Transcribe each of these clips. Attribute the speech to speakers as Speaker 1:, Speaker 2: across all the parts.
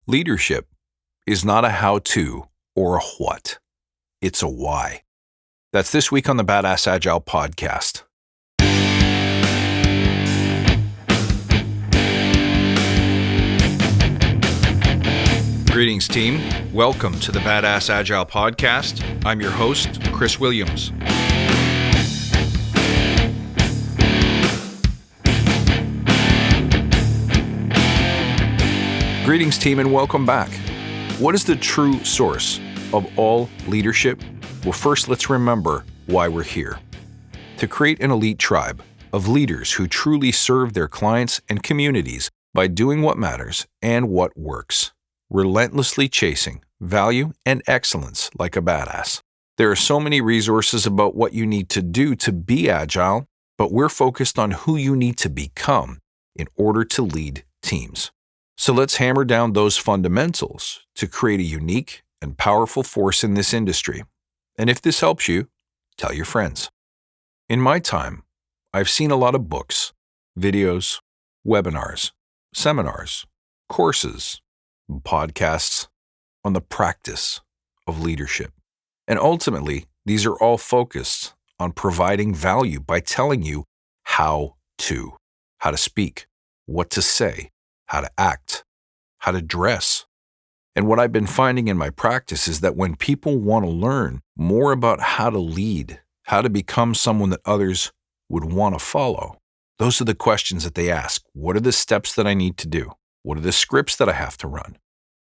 Speaker 1: Leadership is not a how-to or a what. It's a why. That's this week on the Badass Agile podcast. Greetings, team. Welcome to the Badass Agile podcast. I'm your host, Chris Williams. Greetings, team, and welcome back. What is the true source of all leadership? Well, first, let's remember why we're here. To create an elite tribe of leaders who truly serve their clients and communities by doing what matters and what works, relentlessly chasing value and excellence like a badass. There are so many resources about what you need to do to be agile, but we're focused on who you need to become in order to lead teams. So let's hammer down those fundamentals to create a unique and powerful force in this industry. And if this helps you, tell your friends. In my time, I've seen a lot of books, videos, webinars, seminars, courses, and podcasts on the practice of leadership. And ultimately, these are all focused on providing value by telling you how to speak, what to say, how to act, how to dress. And what I've been finding in my practice is that when people want to learn more about how to lead, how to become someone that others would want to follow, those are the questions that they ask. What are the steps that I need to do? What are the scripts that I have to run?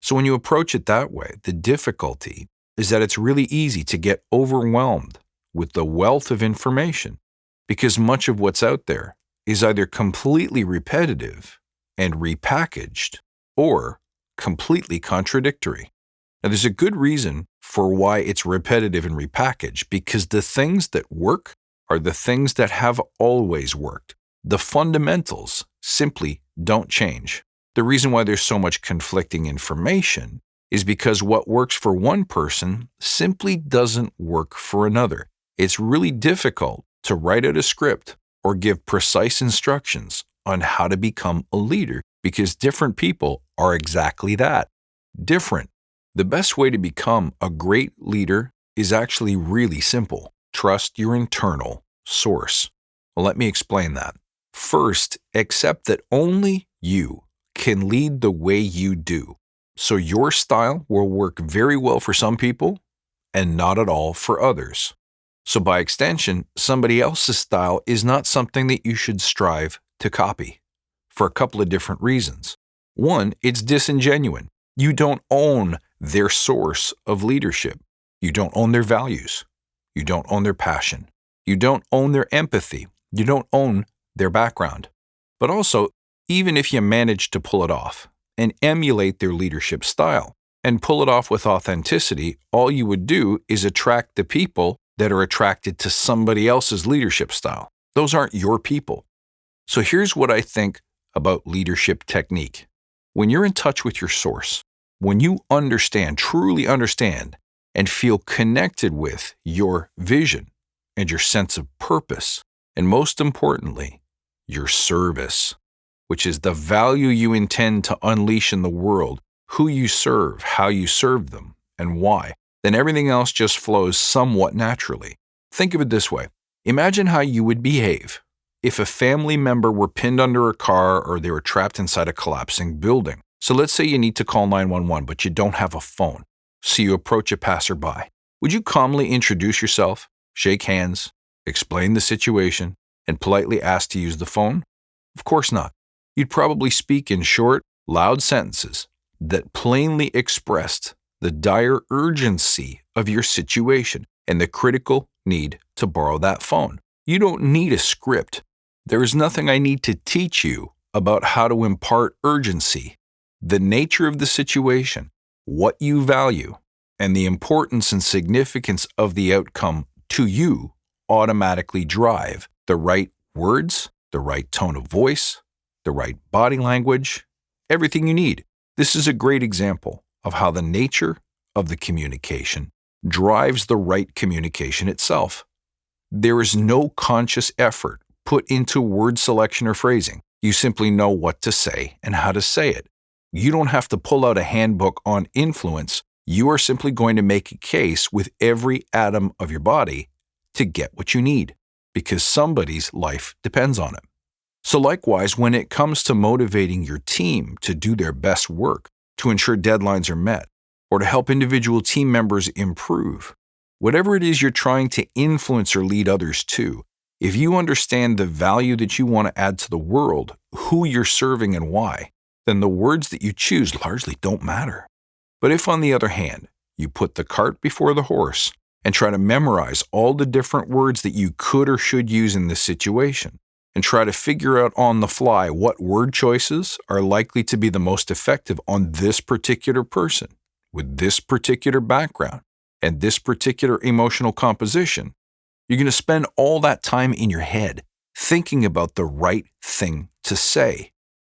Speaker 1: So when you approach it that way, the difficulty is that it's really easy to get overwhelmed with the wealth of information because much of what's out there is either completely repetitive and repackaged, or completely contradictory. Now, there's a good reason for why it's repetitive and repackaged, because the things that work are the things that have always worked. The fundamentals simply don't change. The reason why there's so much conflicting information is because what works for one person simply doesn't work for another. It's really difficult to write out a script or give precise instructions on how to become a leader because different people are exactly that, different. The best way to become a great leader is actually really simple. Trust your internal source. Well, let me explain that. First, accept that only you can lead the way you do. So your style will work very well for some people and not at all for others. So by extension, somebody else's style is not something that you should strive to copy for a couple of different reasons. One, it's disingenuous. You don't own their source of leadership. You don't own their values. You don't own their passion. You don't own their empathy. You don't own their background. But also, even if you manage to pull it off and emulate their leadership style and pull it off with authenticity, all you would do is attract the people that are attracted to somebody else's leadership style. Those aren't your people. So here's what I think about leadership technique. When you're in touch with your source, when you understand, truly understand, and feel connected with your vision and your sense of purpose, and most importantly, your service, which is the value you intend to unleash in the world, who you serve, how you serve them, and why, then everything else just flows somewhat naturally. Think of it this way. Imagine how you would behave if a family member were pinned under a car or they were trapped inside a collapsing building. So let's say you need to call 911, but you don't have a phone. So you approach a passerby. Would you calmly introduce yourself, shake hands, explain the situation, and politely ask to use the phone? Of course not. You'd probably speak in short, loud sentences that plainly expressed the dire urgency of your situation and the critical need to borrow that phone. You don't need a script. There is nothing I need to teach you about how to impart urgency. The nature of the situation, what you value, and the importance and significance of the outcome to you automatically drive the right words, the right tone of voice, the right body language, everything you need. This is a great example of how the nature of the communication drives the right communication itself. There is no conscious effort put into word selection or phrasing. You simply know what to say and how to say it. You don't have to pull out a handbook on influence. You are simply going to make a case with every atom of your body to get what you need, because somebody's life depends on it. So likewise, when it comes to motivating your team to do their best work, to ensure deadlines are met, or to help individual team members improve, whatever it is you're trying to influence or lead others to, if you understand the value that you want to add to the world, who you're serving and why, then the words that you choose largely don't matter. But if, on the other hand, you put the cart before the horse and try to memorize all the different words that you could or should use in this situation, and try to figure out on the fly what word choices are likely to be the most effective on this particular person, with this particular background, and this particular emotional composition, you're going to spend all that time in your head thinking about the right thing to say,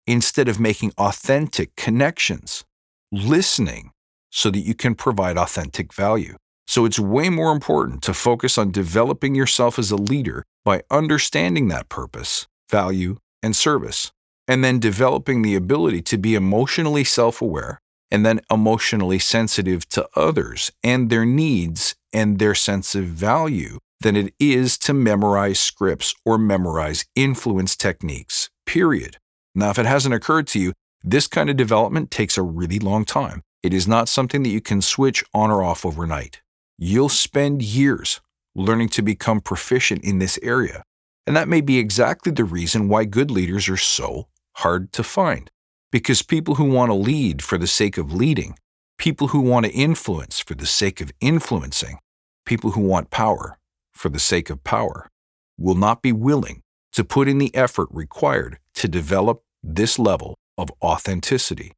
Speaker 1: instead of making authentic connections, listening so that you can provide authentic value. So it's way more important to focus on developing yourself as a leader by understanding that purpose, value, and service, and then developing the ability to be emotionally self-aware and then emotionally sensitive to others and their needs and their sense of value than it is to memorize scripts or memorize influence techniques, period. Now, if it hasn't occurred to you, this kind of development takes a really long time. It is not something that you can switch on or off overnight. You'll spend years learning to become proficient in this area. And that may be exactly the reason why good leaders are so hard to find. Because people who want to lead for the sake of leading, people who want to influence for the sake of influencing, people who want power for the sake of power, will not be willing to put in the effort required to develop this level of authenticity.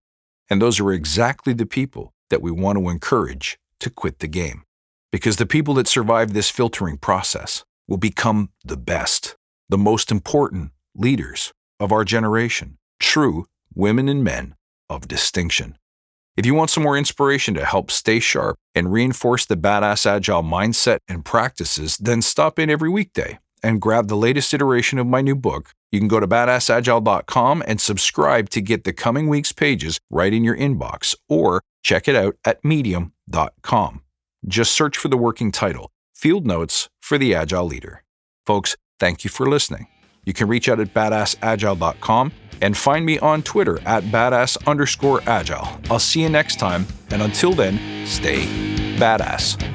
Speaker 1: And those are exactly the people that we want to encourage to quit the game. Because the people that survive this filtering process will become the best, the most important leaders of our generation, true women and men of distinction. If you want some more inspiration to help stay sharp and reinforce the badass Agile mindset and practices, then stop in every weekday and grab the latest iteration of my new book. You can go to badassagile.com and subscribe to get the coming week's pages right in your inbox, or check it out at medium.com. Just search for the working title, Field Notes for the Agile Leader. Folks, thank you for listening. You can reach out at badassagile.com and find me on Twitter at badass_agile. I'll see you next time, and until then, stay badass.